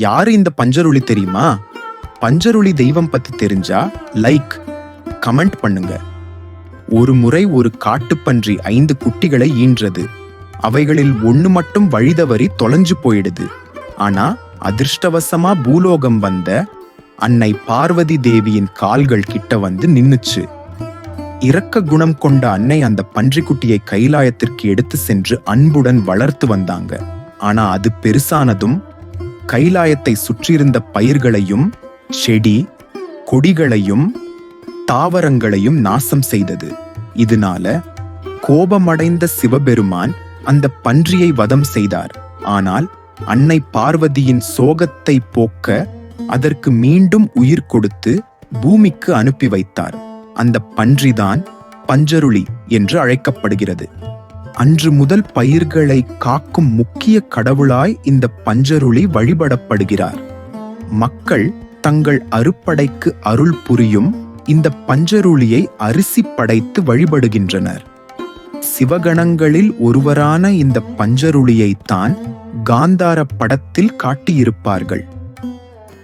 யாரு இந்த பஞ்சருளி தெரியுமா? பஞ்சருளி தெய்வம் பத்தி தெரிஞ்சா லைக், கமெண்ட் பண்ணுங்க. ஒரு முறை ஒரு காட்டுப்பன்றி 5 குட்டிகளை ஈன்றது. அவைகளில் ஒண்ணு மட்டும் வழிதவறி தொலைஞ்சு போயிடுது. ஆனா அதிர்ஷ்டவசமா பூலோகம் வந்த அன்னை பார்வதி தேவியின் கால்கள் கிட்ட வந்து நின்னுச்சு. இரக்க குணம் கொண்ட அன்னை அந்த பன்றிக்குட்டியை கைலாயத்திற்கு எடுத்து சென்று அன்புடன் வளர்த்து வந்தாங்க. ஆனா அது பெருசானதும் கைலாயத்தை சுற்றியிருந்த பயிர்களையும் செடி கொடிகளையும் தாவரங்களையும் நாசம் செய்தது. இதனால கோபமடைந்த சிவபெருமான் அந்த பன்றியை வதம் செய்தார். ஆனால் அன்னை பார்வதியின் சோகத்தை போக்க அதற்கு மீண்டும் உயிர் கொடுத்து பூமிக்கு அனுப்பி வைத்தார். அந்த பன்றிதான் பஞ்சருளி என்று அழைக்கப்படுகிறது. அன்று முதல் பயிர்களை காக்கும் முக்கிய கடவுளாய் இந்த பஞ்சருளி வழிபடப்படுகிறார். மக்கள் தங்கள் அறுப்படைக்கு அருள் புரியும் இந்த பஞ்சருளியை அரிசி படைத்து வழிபடுகின்றனர். சிவகணங்களில் ஒருவரான இந்த பஞ்சருளியைத்தான் காந்தார படத்தில் காட்டியிருப்பார்கள்.